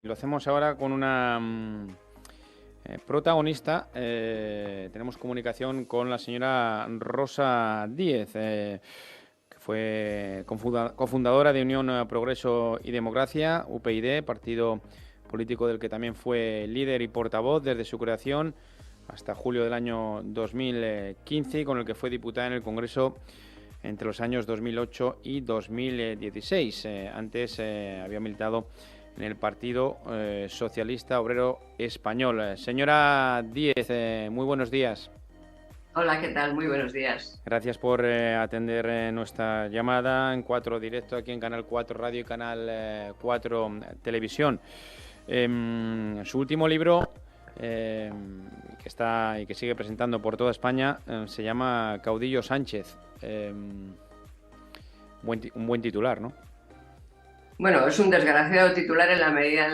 Lo hacemos ahora con una protagonista. Tenemos comunicación con la señora Rosa Díez, que fue cofundadora de Unión Progreso y Democracia, UPyD, partido político del que también fue líder y portavoz desde su creación hasta julio del año 2015, y con el que fue diputada en el Congreso entre los años 2008 y 2016. Antes había militado en el Partido Socialista Obrero Español. Señora Díez, muy buenos días. Hola, ¿qué tal? Muy buenos días. Gracias por atender nuestra llamada en 4 Directo, aquí en Canal 4 Radio y Canal 4 Televisión. Su último libro, que está y que sigue presentando por toda España, se llama Caudillo Sánchez. Un buen titular, ¿no? Bueno, es un desgraciado titular en la medida en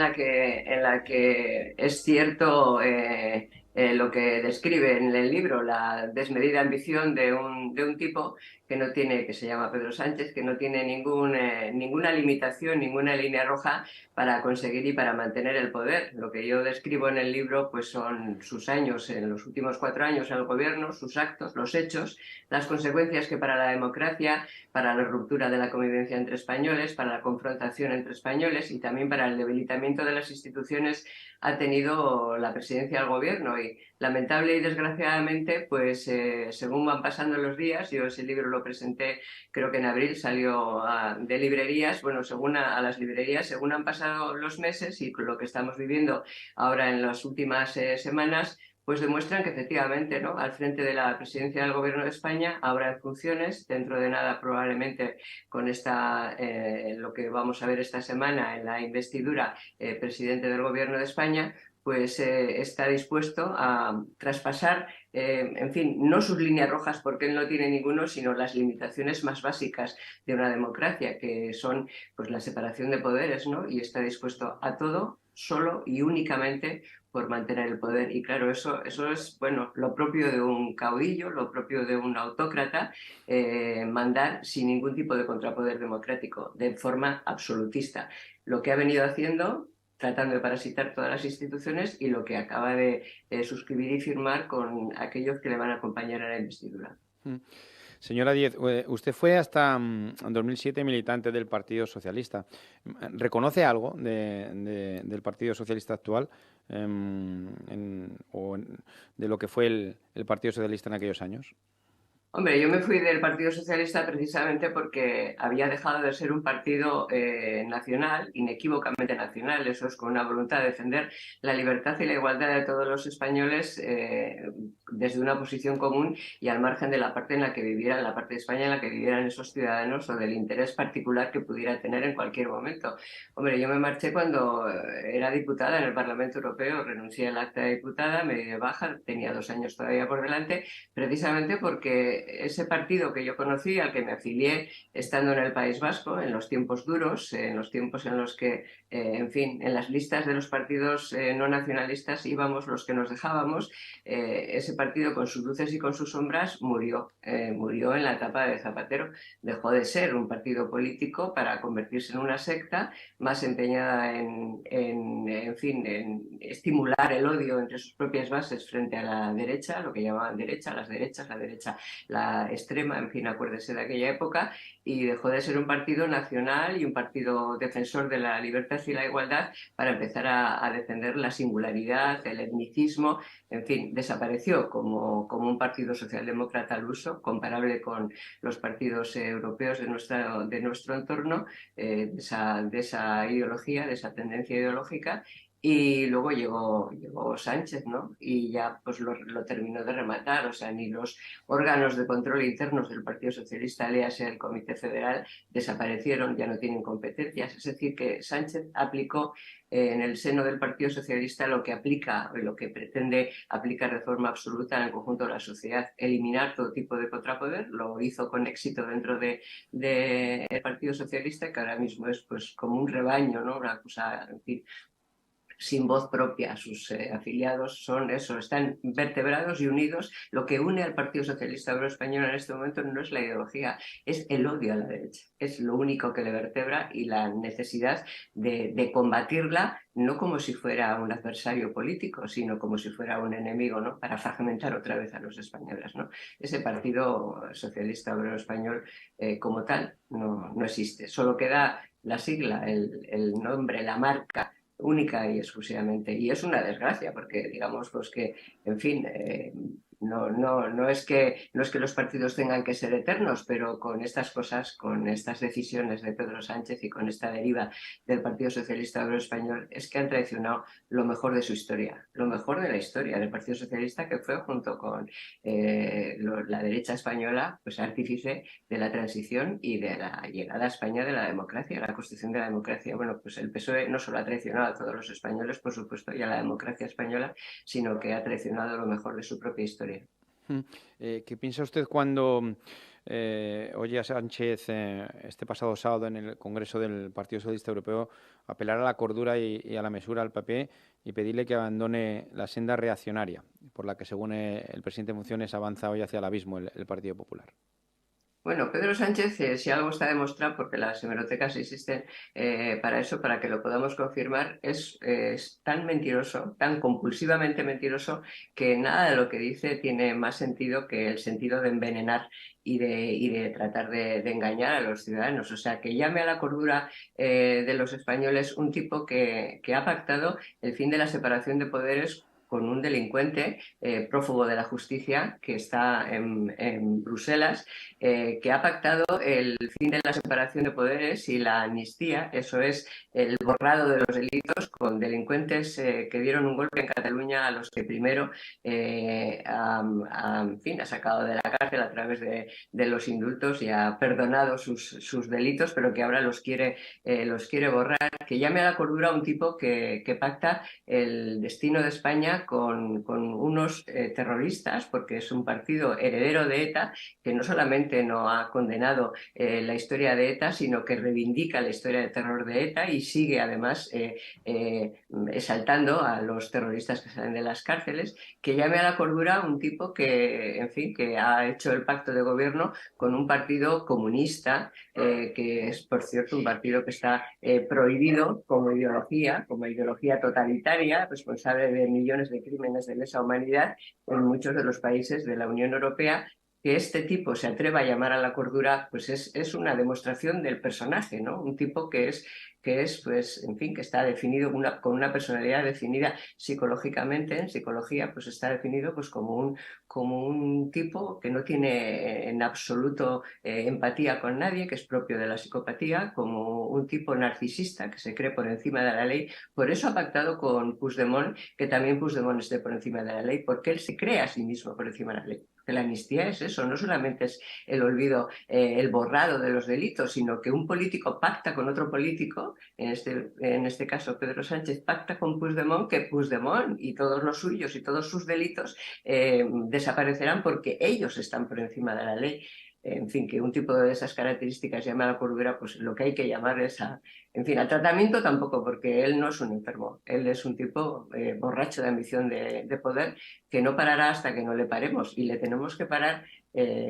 la que es cierto lo que describe en el libro, la desmedida ambición de un tipo que se llama Pedro Sánchez, que no tiene ninguna limitación, ninguna línea roja para conseguir y para mantener el poder. Lo que yo describo en el libro pues son sus años, en los últimos 4 años en el gobierno, sus actos, los hechos, las consecuencias que para la democracia, para la ruptura de la convivencia entre españoles, para la confrontación entre españoles y también para el debilitamiento de las instituciones ha tenido la presidencia del gobierno. Y lamentable y desgraciadamente, pues según van pasando los días, yo ese libro lo presenté, creo que en abril salió de librerías, bueno, según a las librerías, según han pasado los meses y lo que estamos viviendo ahora en las últimas semanas, pues demuestran que efectivamente, ¿no? Al frente de la presidencia del Gobierno de España, ahora en funciones, dentro de nada probablemente con lo que vamos a ver esta semana en la investidura, presidente del Gobierno de España, pues está dispuesto a traspasar, en fin, no sus líneas rojas porque él no tiene ninguno, sino las limitaciones más básicas de una democracia, que son pues la separación de poderes, ¿no? Y está dispuesto a todo solo y únicamente por mantener el poder. Y claro, eso es, bueno, lo propio de un caudillo, lo propio de un autócrata, mandar sin ningún tipo de contrapoder democrático, de forma absolutista. Lo que ha venido haciendo, tratando de parasitar todas las instituciones, y lo que acaba de suscribir y firmar con aquellos que le van a acompañar a la investidura. Mm. Señora Díez, usted fue hasta 2007 militante del Partido Socialista. ¿Reconoce algo del Partido Socialista actual, de lo que fue el Partido Socialista en aquellos años? Hombre, yo me fui del Partido Socialista precisamente porque había dejado de ser un partido nacional, inequívocamente nacional, eso es, con una voluntad de defender la libertad y la igualdad de todos los españoles, desde una posición común y al margen de la parte en la que vivieran, la parte de España en la que vivieran esos ciudadanos, o del interés particular que pudiera tener en cualquier momento. Hombre, yo me marché cuando era diputada en el Parlamento Europeo, renuncié al acta de diputada, me di de baja, tenía 2 años todavía por delante, precisamente porque ese partido que yo conocí, al que me afilié estando en el País Vasco, en los tiempos duros, en los tiempos en los que, en fin, en las listas de los partidos no nacionalistas íbamos los que nos dejábamos, ese partido con sus luces y con sus sombras murió en la etapa de Zapatero. Dejó de ser un partido político para convertirse en una secta más empeñada en fin, en estimular el odio entre sus propias bases frente a la derecha, lo que llamaban derecha, las derechas, la derecha, la extrema, en fin, acuérdese de aquella época, y dejó de ser un partido nacional y un partido defensor de la libertad y la igualdad para empezar a defender la singularidad, el etnicismo, en fin, desapareció como un partido socialdemócrata al uso, comparable con los partidos europeos de nuestro entorno, de esa ideología, de esa tendencia ideológica. Y luego llegó Sánchez, ¿no? Y ya pues lo terminó de rematar. O sea, ni los órganos de control internos del Partido Socialista, léase el Comité Federal, desaparecieron, ya no tienen competencias. Es decir, que Sánchez aplicó en el seno del Partido Socialista lo que aplica, lo que pretende aplicar de forma absoluta en el conjunto de la sociedad: eliminar todo tipo de contrapoder. Lo hizo con éxito dentro del Partido Socialista, que ahora mismo es pues como un rebaño, ¿no? Una cosa, en fin, sin voz propia. Sus afiliados son eso, están vertebrados y unidos. Lo que une al Partido Socialista Obrero Español en este momento no es la ideología, es el odio a la derecha. Es lo único que le vertebra y la necesidad de combatirla, no como si fuera un adversario político, sino como si fuera un enemigo, ¿no? Para fragmentar otra vez a los españoles, ¿no? Ese Partido Socialista Obrero Español como tal no existe. Solo queda la sigla, el nombre, la marca única y exclusivamente. Y es una desgracia porque digamos pues que, en fin, no es que los partidos tengan que ser eternos, pero con estas cosas, con estas decisiones de Pedro Sánchez y con esta deriva del Partido Socialista Obrero Español, es que han traicionado lo mejor de su historia, lo mejor de la historia del Partido Socialista, que fue junto con la derecha española, pues artífice de la transición y de la llegada a España de la democracia, la construcción de la democracia. Bueno, pues el PSOE no solo ha traicionado a todos los españoles, por supuesto, y a la democracia española, sino que ha traicionado lo mejor de su propia historia. ¿Qué piensa usted cuando oye a Sánchez este pasado sábado en el Congreso del Partido Socialista Europeo apelar a la cordura y a la mesura al PP y pedirle que abandone la senda reaccionaria por la que, según el presidente en funciones, avanza hoy hacia el abismo el Partido Popular? Bueno, Pedro Sánchez, si algo está demostrado, porque las hemerotecas existen para eso, para que lo podamos confirmar, es tan mentiroso, tan compulsivamente mentiroso, que nada de lo que dice tiene más sentido que el sentido de envenenar y de tratar de engañar a los ciudadanos. O sea, que llame a la cordura de los españoles un tipo que ha pactado el fin de la separación de poderes con un delincuente prófugo de la justicia que está en Bruselas, que ha pactado el fin de la separación de poderes y la amnistía, eso es el borrado de los delitos con delincuentes que dieron un golpe en Cataluña a los que primero en fin, ha sacado de la cárcel a través de los indultos y ha perdonado sus delitos, pero que ahora los quiere borrar. Que llame a la cordura a un tipo que pacta el destino de España con unos terroristas, porque es un partido heredero de ETA, que no solamente no ha condenado la historia de ETA, sino que reivindica la historia de terror de ETA y sigue además exaltando a los terroristas que salen de las cárceles. Que llame a la cordura a un tipo que, en fin, que ha hecho el pacto de gobierno con un partido comunista, que es, por cierto, un partido que está prohibido como ideología totalitaria, responsable de millones de crímenes de lesa humanidad en muchos de los países de la Unión Europea. Que este tipo se atreva a llamar a la cordura, pues es una demostración del personaje, ¿no? Un tipo que es, pues, en fin, que está definido con una personalidad definida psicológicamente. En psicología, pues está definido pues como un tipo que no tiene en absoluto empatía con nadie, que es propio de la psicopatía, como un tipo narcisista que se cree por encima de la ley. Por eso ha pactado con Puigdemont, que también Puigdemont esté por encima de la ley, porque él se cree a sí mismo por encima de la ley. Que la amnistía es eso, no solamente es el olvido, el borrado de los delitos, sino que un político pacta con otro político, en este caso Pedro Sánchez pacta con Puigdemont, que Puigdemont y todos los suyos y todos sus delitos desaparecerán porque ellos están por encima de la ley. En fin, que un tipo de esas características llama a la cordura, pues lo que hay que llamar es en fin, al tratamiento tampoco, porque él no es un enfermo, él es un tipo borracho de ambición de poder, que no parará hasta que no le paremos, y le tenemos que parar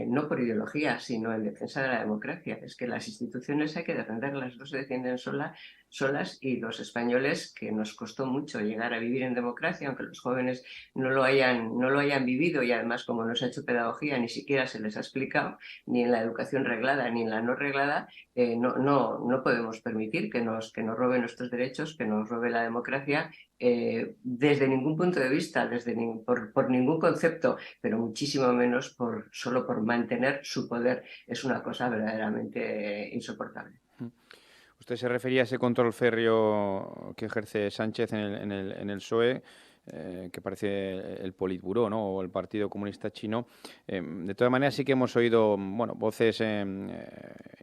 no por ideología, sino en defensa de la democracia. Es que las instituciones hay que defenderlas, no se defienden solas, y los españoles, que nos costó mucho llegar a vivir en democracia, aunque los jóvenes no lo hayan vivido, y además como no se ha hecho pedagogía ni siquiera se les ha explicado, ni en la educación reglada ni en la no reglada, no podemos permitir que nos robe nuestros derechos, que nos robe la democracia, desde ningún punto de vista, por ningún concepto, pero muchísimo menos solo por mantener su poder. Es una cosa verdaderamente insoportable. Usted se refería a ese control férreo que ejerce Sánchez en el PSOE, que parece el Politburó, ¿no? O el Partido Comunista Chino. De todas maneras, sí que hemos oído, bueno, voces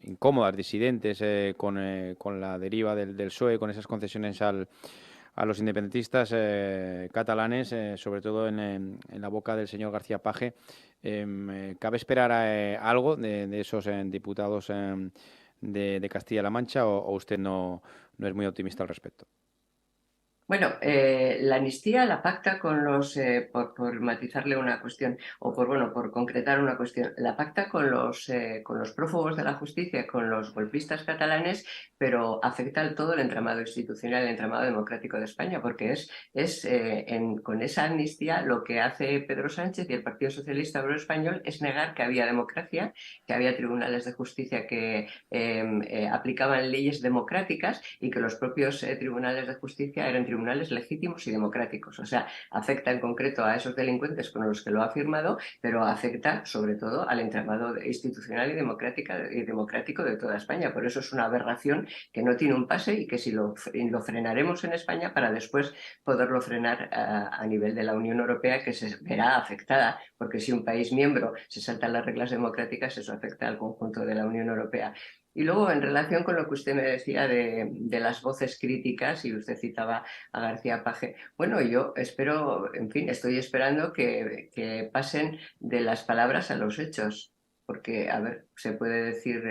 incómodas, disidentes, con la deriva del PSOE, con esas concesiones a los independentistas catalanes, sobre todo en la boca del señor García Paje. ¿Cabe esperar algo de esos diputados de Castilla-La Mancha o usted no es muy optimista al respecto? Bueno, la amnistía la pacta con por matizarle una cuestión, o por concretar una cuestión, la pacta con los prófugos de la justicia, con los golpistas catalanes, pero afecta al todo el entramado institucional, el entramado democrático de España, porque con esa amnistía lo que hace Pedro Sánchez y el Partido Socialista Obrero Español es negar que había democracia, que había tribunales de justicia que aplicaban leyes democráticas y que los propios tribunales de justicia eran tribunales legítimos y democráticos. O sea, afecta en concreto a esos delincuentes con los que lo ha firmado, pero afecta sobre todo al entramado institucional y democrático de toda España. Por eso es una aberración que no tiene un pase y que si lo frenaremos en España para después poderlo frenar a nivel de la Unión Europea, que se verá afectada, porque si un país miembro se saltan las reglas democráticas, eso afecta al conjunto de la Unión Europea. Y luego, en relación con lo que usted me decía de las voces críticas, y usted citaba a García Paje, bueno, yo espero, en fin, estoy esperando que pasen de las palabras a los hechos, porque, a ver, se puede decir,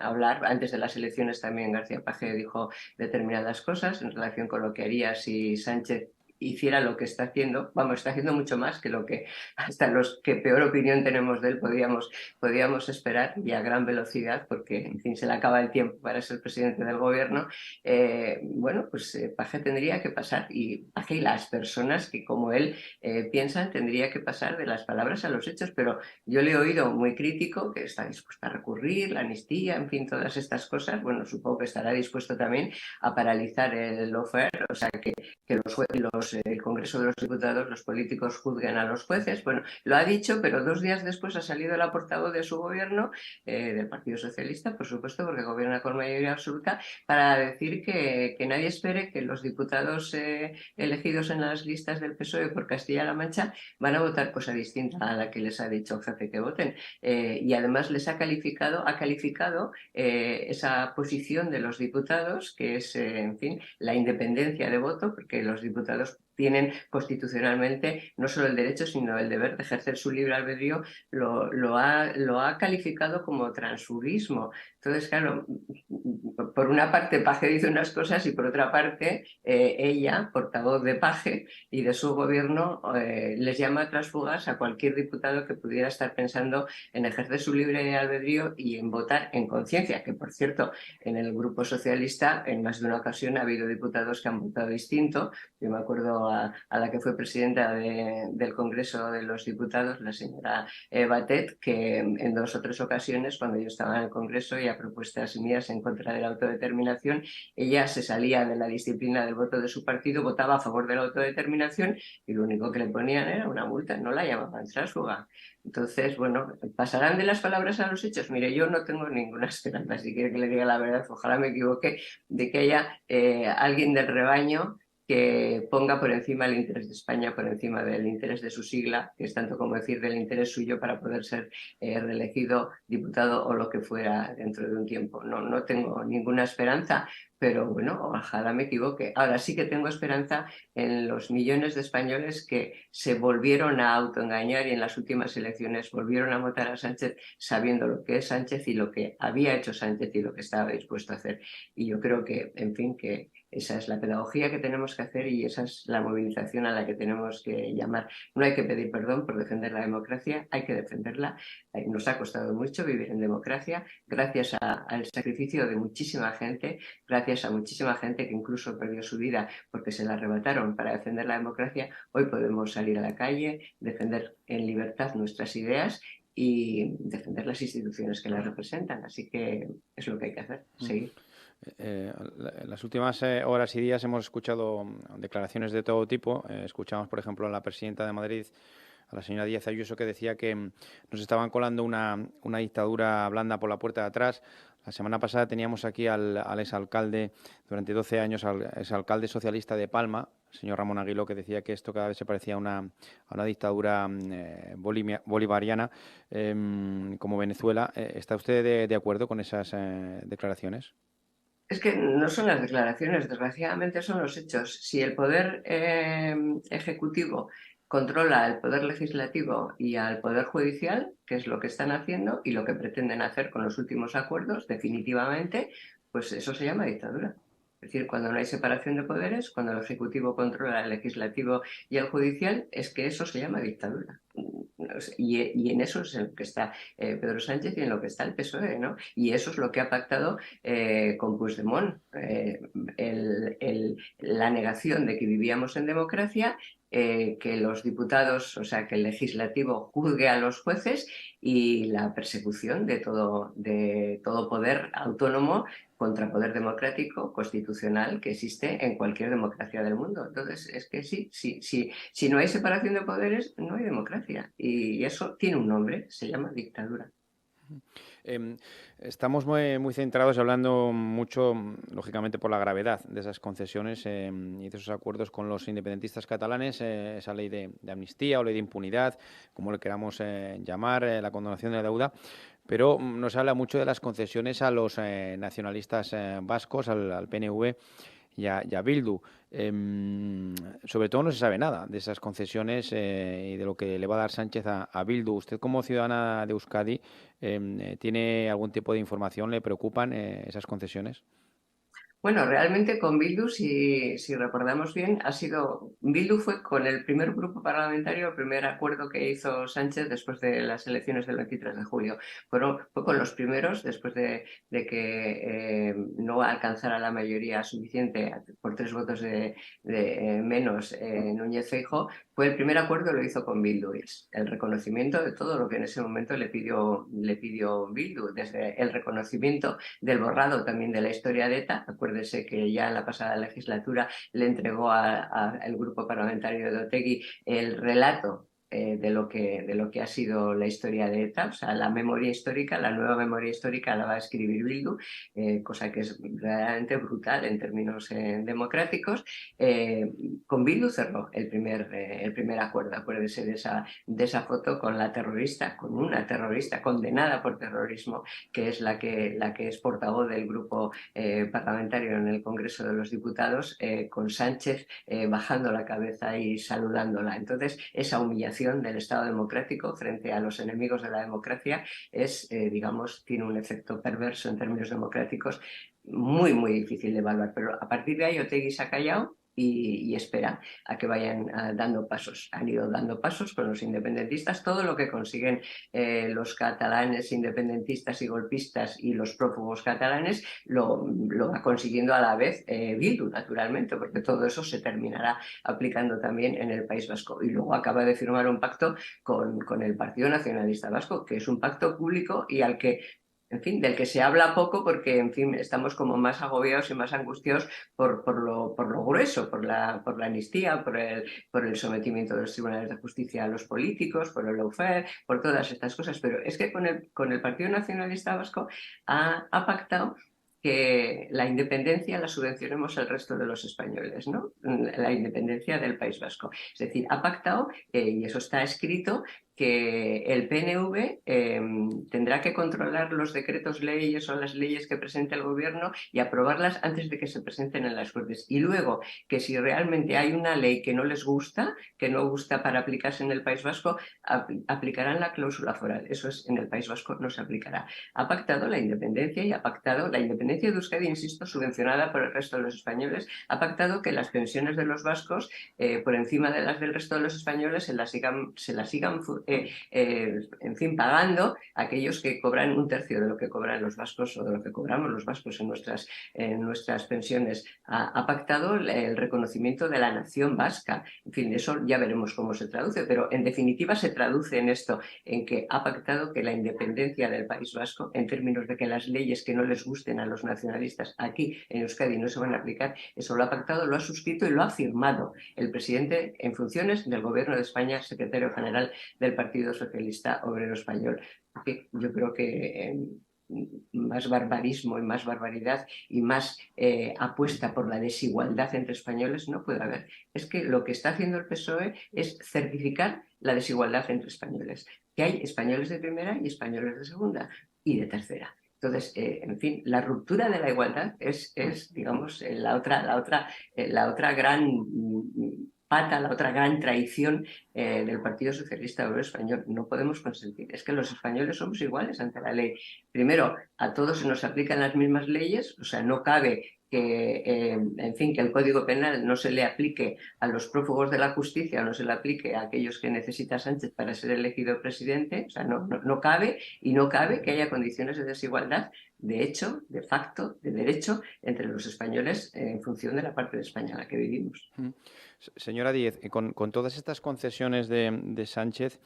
hablar, antes de las elecciones también García Paje dijo determinadas cosas en relación con lo que haría si Sánchez hiciera lo que está haciendo, vamos, está haciendo mucho más que lo que hasta los que peor opinión tenemos de él podíamos esperar, y a gran velocidad, porque en fin se le acaba el tiempo para ser presidente del gobierno. Bueno, pues Paje tendría que pasar, y Paje y las personas que como él piensan, tendría que pasar de las palabras a los hechos, pero yo le he oído muy crítico, que está dispuesto a recurrir, la amnistía, en fin, todas estas cosas. Bueno, supongo que estará dispuesto también a paralizar el lawfare, o sea, que el Congreso de los Diputados, los políticos juzguen a los jueces. Bueno, lo ha dicho, pero 2 días después ha salido la portavoz de su gobierno, del Partido Socialista, por supuesto, porque gobierna con mayoría absoluta, para decir que nadie espere que los diputados elegidos en las listas del PSOE por Castilla-La Mancha van a votar cosa distinta a la que les ha dicho el jefe que voten. Y además les ha calificado esa posición de los diputados, que es, en fin, la independencia de voto, porque los diputados tienen constitucionalmente no solo el derecho, sino el deber de ejercer su libre albedrío. Lo ha calificado como transfugismo. Entonces, claro, por una parte Paje dice unas cosas y por otra parte ella, portavoz de Paje y de su gobierno, les llama transfugas a cualquier diputado que pudiera estar pensando en ejercer su libre albedrío y en votar en conciencia, que por cierto, en el Grupo Socialista en más de una ocasión ha habido diputados que han votado distinto. Yo me acuerdo a la que fue presidenta del Congreso de los Diputados, la señora Batet, que en 2 o 3 ocasiones, cuando yo estaba en el Congreso y a propuestas mías en contra de la autodeterminación, ella se salía de la disciplina del voto de su partido, votaba a favor de la autodeterminación y lo único que le ponían era una multa, no la llamaban tránsfuga. Entonces, bueno, ¿pasarán de las palabras a los hechos? Mire, yo no tengo ninguna esperanza, si quiere que le diga la verdad, ojalá me equivoque, de que haya alguien del rebaño que ponga por encima el interés de España, por encima del interés de su sigla, que es tanto como decir del interés suyo para poder ser reelegido diputado o lo que fuera dentro de un tiempo. No, no tengo ninguna esperanza, pero bueno, ojalá me equivoque. Ahora sí que tengo esperanza en los millones de españoles que se volvieron a autoengañar y en las últimas elecciones volvieron a votar a Sánchez sabiendo lo que es Sánchez y lo que había hecho Sánchez y lo que estaba dispuesto a hacer. Y yo creo que, en fin, que esa es la pedagogía que tenemos que hacer y esa es la movilización a la que tenemos que llamar. No hay que pedir perdón por defender la democracia, hay que defenderla. Nos ha costado mucho vivir en democracia, gracias al sacrificio de muchísima gente, gracias a muchísima gente que incluso perdió su vida porque se la arrebataron para defender la democracia. Hoy podemos salir a la calle, defender en libertad nuestras ideas y defender las instituciones que las representan. Así que es lo que hay que hacer, seguir. En las últimas horas y días hemos escuchado declaraciones de todo tipo. Escuchamos, por ejemplo, a la presidenta de Madrid, a la señora Díaz Ayuso, que decía que nos estaban colando una dictadura blanda por la puerta de atrás. La semana pasada teníamos aquí al exalcalde, durante 12 años, al exalcalde socialista de Palma, el señor Ramón Aguiló, que decía que esto cada vez se parecía a una dictadura bolivariana, como Venezuela. ¿Está usted de acuerdo con esas declaraciones? Es que no son las declaraciones, desgraciadamente son los hechos. Si el poder ejecutivo controla al poder legislativo y al poder judicial, que es lo que están haciendo y lo que pretenden hacer con los últimos acuerdos, definitivamente, pues eso se llama dictadura. Es decir, cuando no hay separación de poderes, cuando el Ejecutivo controla el Legislativo y el Judicial, es que eso se llama dictadura. Y en eso es en lo que está Pedro Sánchez y en lo que está el PSOE, ¿no? Y eso es lo que ha pactado con Puigdemont, la negación de que vivíamos en democracia, que los diputados, o sea, que el legislativo juzgue a los jueces y la persecución de todo poder autónomo contra poder democrático, constitucional, que existe en cualquier democracia del mundo. Entonces, es que si no hay separación de poderes, no hay democracia. Y eso tiene un nombre, se llama dictadura. Estamos muy centrados hablando mucho, lógicamente, por la gravedad de esas concesiones y de esos acuerdos con los independentistas catalanes, esa ley de amnistía o ley de impunidad, como le queramos llamar, la condonación de la deuda. Pero nos habla mucho de las concesiones a los nacionalistas vascos, al PNV y a Bildu. Sobre todo no se sabe nada de esas concesiones y de lo que le va a dar Sánchez a Bildu. ¿Usted como ciudadana de Euskadi tiene algún tipo de información? ¿Le preocupan esas concesiones? Bueno, realmente con Bildu, si recordamos bien, Bildu fue con el primer grupo parlamentario, el primer acuerdo que hizo Sánchez después de las elecciones del 23 de julio. Fue con los primeros, después de que no alcanzara la mayoría suficiente por 3 votos de menos Núñez Feijóo, fue el primer acuerdo, lo hizo con Bildu. Y es el reconocimiento de todo lo que en ese momento le pidió Bildu, desde el reconocimiento del borrado también de la historia de ETA. Acuérdese que ya en la pasada legislatura le entregó al grupo parlamentario de Otegi el relato de lo que ha sido la historia de ETA, o sea, la memoria histórica, la nueva memoria histórica la va a escribir Bildu, cosa que es verdaderamente brutal en términos democráticos. Con Bildu cerró el primer acuerdo, acuérdese de esa foto con con una terrorista condenada por terrorismo, que es la que es portavoz del grupo parlamentario en el Congreso de los Diputados, con Sánchez bajando la cabeza y saludándola. Entonces, esa humillación del Estado democrático frente a los enemigos de la democracia digamos, tiene un efecto perverso en términos democráticos muy, muy difícil de evaluar. Pero a partir de ahí Otegi se ha callado y espera a que vayan dando pasos. Han ido dando pasos con los independentistas. Todo lo que consiguen los catalanes independentistas y golpistas y los prófugos catalanes lo va consiguiendo a la vez Bildu, naturalmente, porque todo eso se terminará aplicando también en el País Vasco. Y luego acaba de firmar un pacto con el Partido Nacionalista Vasco, que es un pacto público y al que, en fin, del que se habla poco porque, en fin, estamos como más agobiados y más angustiados por lo grueso, por la amnistía, por el sometimiento de los tribunales de justicia a los políticos, por el lawfare, por todas estas cosas. Pero es que con el Partido Nacionalista Vasco ha pactado que la independencia la subvencionemos al resto de los españoles, ¿no? La independencia del País Vasco. Es decir, ha pactado, y eso está escrito, que el PNV tendrá que controlar los decretos leyes o las leyes que presente el gobierno y aprobarlas antes de que se presenten en las Cortes. Y luego, que si realmente hay una ley que no les gusta, que no gusta para aplicarse en el País Vasco, aplicarán la cláusula foral. Eso en el País Vasco no se aplicará. Ha pactado la independencia y ha pactado la independencia de Euskadi, insisto, subvencionada por el resto de los españoles. Ha pactado que las pensiones de los vascos, por encima de las del resto de los españoles, se las sigan en fin, pagando a aquellos que cobran un tercio de lo que cobran los vascos o de lo que cobramos los vascos en nuestras pensiones. Ha pactado el reconocimiento de la nación vasca. En fin, eso ya veremos cómo se traduce, pero en definitiva se traduce en esto, en que ha pactado que la independencia del País Vasco, en términos de que las leyes que no les gusten a los nacionalistas aquí en Euskadi no se van a aplicar, eso lo ha pactado, lo ha suscrito y lo ha firmado el presidente en funciones del Gobierno de España, secretario general del Partido Socialista Obrero Español. Porque yo creo que más barbarismo y más barbaridad y más apuesta por la desigualdad entre españoles no puede haber. Es que lo que está haciendo el PSOE es certificar la desigualdad entre españoles, que hay españoles de primera y españoles de segunda y de tercera. Entonces, en fin, la ruptura de la igualdad es digamos, la otra gran pata, la otra gran traición del Partido Socialista Obrero Español. No podemos consentir. Es que los españoles somos iguales ante la ley. Primero, a todos se nos aplican las mismas leyes, o sea, no cabe en fin, que el Código Penal no se le aplique a los prófugos de la justicia, o no se le aplique a aquellos que necesita Sánchez para ser elegido presidente. O sea, no cabe, y no cabe que haya condiciones de desigualdad, de hecho, de facto, de derecho, entre los españoles en función de la parte de España en la que vivimos. Señora Díez, con todas estas concesiones de Sánchez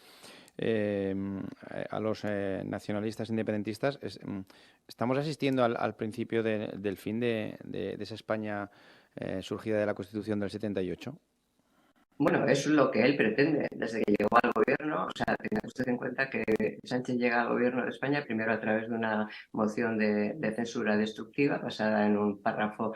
a los nacionalistas independentistas, estamos asistiendo al principio del fin de esa España surgida de la Constitución del 78. Bueno, eso es lo que él pretende desde que llegó al gobierno. O sea, tenga usted en cuenta que Sánchez llega al gobierno de España primero a través de una moción de censura destructiva basada en un párrafo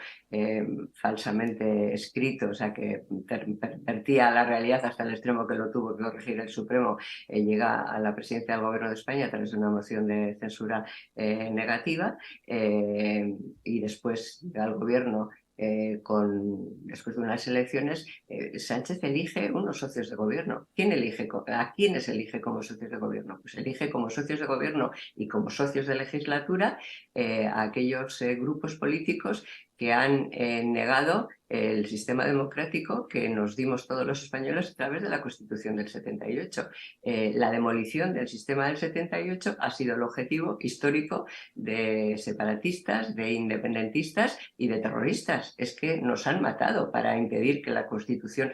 falsamente escrito, o sea, que pervertía la realidad hasta el extremo que lo tuvo que corregir el Supremo. Llega a la presidencia del gobierno de España a través de una moción de censura negativa, y después llega al gobierno. Después de unas elecciones, Sánchez elige unos socios de gobierno. ¿A quiénes elige como socios de gobierno? Pues elige como socios de gobierno y como socios de legislatura a aquellos grupos políticos que han negado el sistema democrático que nos dimos todos los españoles a través de la Constitución del 78. La demolición del sistema del 78 ha sido el objetivo histórico de separatistas, de independentistas y de terroristas. Es que nos han matado para impedir que la Constitución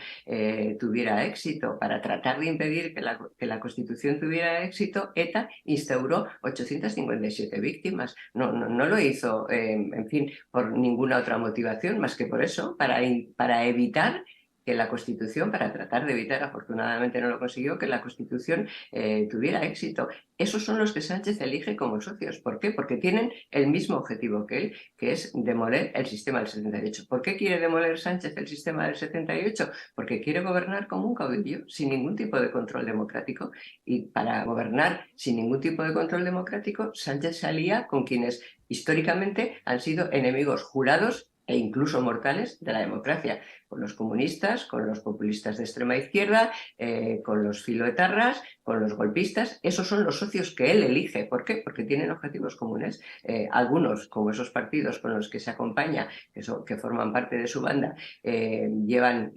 tuviera éxito. Para tratar de impedir que la Constitución tuviera éxito, ETA instauró 857 víctimas. No lo hizo, en fin, por ninguna otra motivación más que por eso, para evitar que la Constitución, para tratar de evitar, afortunadamente no lo consiguió, que la Constitución tuviera éxito. Esos son los que Sánchez elige como socios. ¿Por qué? Porque tienen el mismo objetivo que él, que es demoler el sistema del 78. ¿Por qué quiere demoler Sánchez el sistema del 78? Porque quiere gobernar como un caudillo, sin ningún tipo de control democrático. Y para gobernar sin ningún tipo de control democrático, Sánchez se alía con quienes históricamente han sido enemigos jurados e incluso mortales de la democracia, con los comunistas, con los populistas de extrema izquierda, con los filoetarras, con los golpistas. Esos son los socios que él elige. ¿Por qué? Porque tienen objetivos comunes. Algunos, como esos partidos con los que se acompaña, que forman parte de su banda, llevan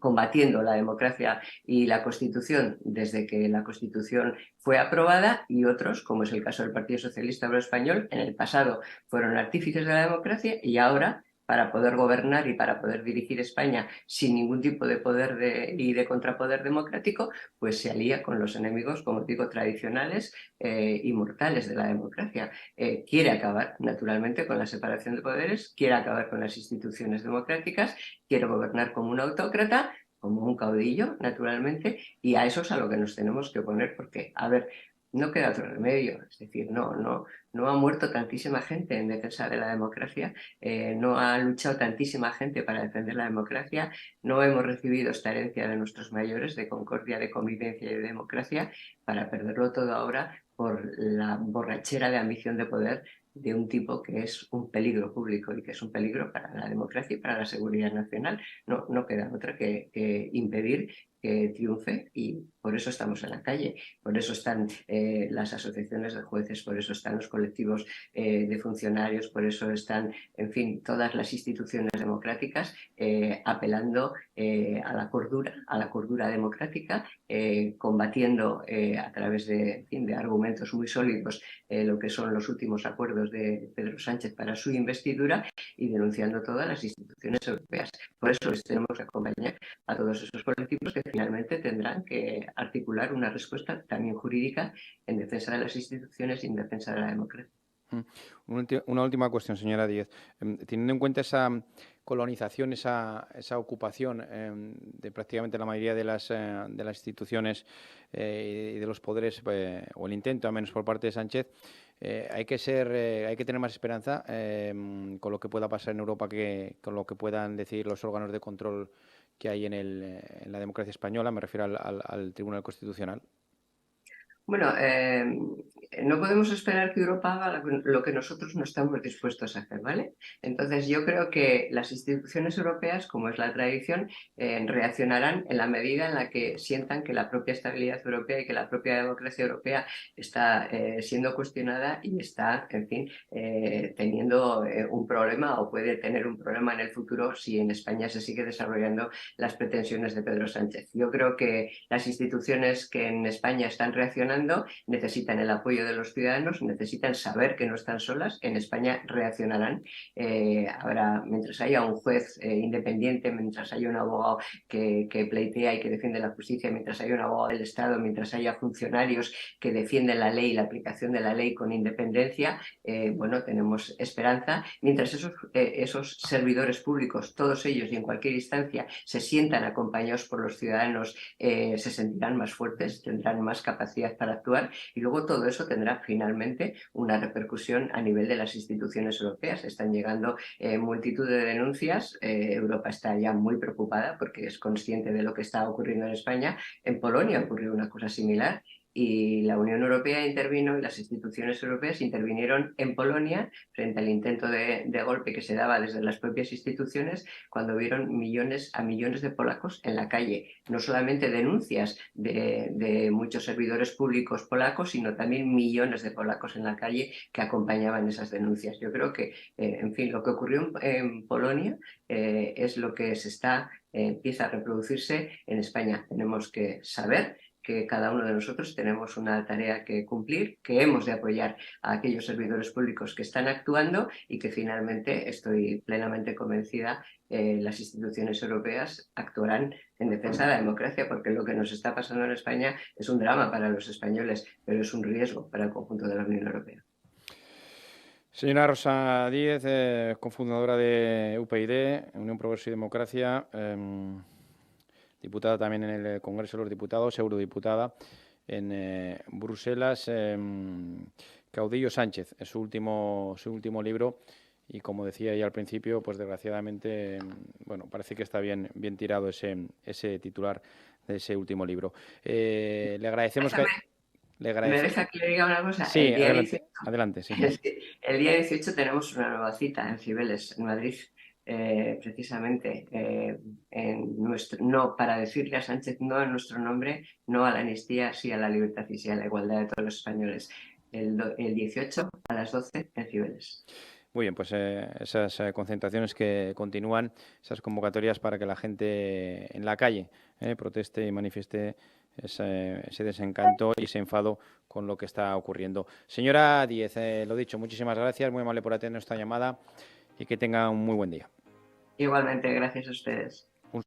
combatiendo la democracia y la Constitución desde que la Constitución fue aprobada, y otros, como es el caso del Partido Socialista Obrero Español, en el pasado fueron artífices de la democracia y ahora, para poder gobernar y para poder dirigir España sin ningún tipo de poder y de contrapoder democrático, pues se alía con los enemigos, como digo, tradicionales y mortales de la democracia. Quiere acabar, naturalmente, con la separación de poderes, quiere acabar con las instituciones democráticas, quiere gobernar como un autócrata, como un caudillo, naturalmente, y a eso es a lo que nos tenemos que oponer, porque, a ver, no queda otro remedio. Es decir, no ha muerto tantísima gente en defensa de la democracia, no ha luchado tantísima gente para defender la democracia, no hemos recibido esta herencia de nuestros mayores de concordia, de convivencia y de democracia, para perderlo todo ahora por la borrachera de ambición de poder de un tipo que es un peligro público y que es un peligro para la democracia y para la seguridad nacional. No queda otra que impedir que triunfe, y por eso estamos en la calle, por eso están las asociaciones de jueces, por eso están los colectivos de funcionarios, por eso están, en fin, todas las instituciones democráticas apelando a la cordura democrática, combatiendo a través en fin, de argumentos muy sólidos lo que son los últimos acuerdos de Pedro Sánchez para su investidura, y denunciando todas las instituciones europeas. Por eso les tenemos que acompañar a todos esos colectivos que finalmente tendrán que articular una respuesta también jurídica en defensa de las instituciones y en defensa de la democracia. Una última cuestión, señora Díez. Teniendo en cuenta esa colonización, esa ocupación de prácticamente la mayoría de las instituciones y de los poderes, o el intento, al menos por parte de Sánchez, hay que tener más esperanza con lo que pueda pasar en Europa que con lo que puedan decidir los órganos de control que hay en la democracia española. Me refiero al Tribunal Constitucional. Bueno, no podemos esperar que Europa haga lo que nosotros no estamos dispuestos a hacer, ¿vale? Entonces, yo creo que las instituciones europeas, como es la tradición, reaccionarán en la medida en la que sientan que la propia estabilidad europea y que la propia democracia europea está siendo cuestionada y está, en fin, teniendo un problema o puede tener un problema en el futuro si en España se sigue desarrollando las pretensiones de Pedro Sánchez. Yo creo que las instituciones que en España están reaccionando necesitan el apoyo de los ciudadanos, necesitan saber que no están solas. En España reaccionarán. Mientras haya un juez independiente, mientras haya un abogado que pleitea y que defiende la justicia, mientras haya un abogado del Estado, mientras haya funcionarios que defienden la ley y la aplicación de la ley con independencia, bueno, tenemos esperanza. Mientras esos servidores públicos, todos ellos y en cualquier instancia, se sientan acompañados por los ciudadanos, se sentirán más fuertes, tendrán más capacidad para actuar y luego todo eso tendrá finalmente una repercusión a nivel de las instituciones europeas. Están llegando multitud de denuncias. Europa está ya muy preocupada porque es consciente de lo que está ocurriendo en España. En Polonia ocurrió una cosa similar y la Unión Europea intervino y las instituciones europeas intervinieron en Polonia frente al intento de golpe que se daba desde las propias instituciones cuando vieron millones de polacos en la calle. No solamente denuncias de muchos servidores públicos polacos, sino también millones de polacos en la calle que acompañaban esas denuncias. Yo creo que, en fin, lo que ocurrió en Polonia es lo que empieza a reproducirse en España. Tenemos que saber que cada uno de nosotros tenemos una tarea que cumplir, que hemos de apoyar a aquellos servidores públicos que están actuando y que finalmente, estoy plenamente convencida, las instituciones europeas actuarán en defensa de la democracia, porque lo que nos está pasando en España es un drama para los españoles, pero es un riesgo para el conjunto de la Unión Europea. Señora Rosa Díez, cofundadora de UPyD, Unión Progreso y Democracia, diputada también en el Congreso de los Diputados, eurodiputada en Bruselas. Caudillo Sánchez es su último libro y, como decía ya al principio, pues desgraciadamente, bueno, parece que está bien tirado ese titular de ese último libro. Le agradecemos que... ¿Me deja que le diga una cosa? Sí, adelante, sí. El día 18 tenemos una nueva cita en Cibeles, en Madrid, precisamente no para decirle a Sánchez no en nuestro nombre, no a la amnistía, sí a la libertad y sí a la igualdad de todos los españoles. El 18 a las 12 en Cibeles. Muy bien, pues esas concentraciones que continúan, esas convocatorias para que la gente en la calle proteste y manifieste ese desencanto y ese enfado con lo que está ocurriendo. Señora Díez, lo dicho, muchísimas gracias, muy amable por atender esta llamada y que tenga un muy buen día. Igualmente, gracias a ustedes.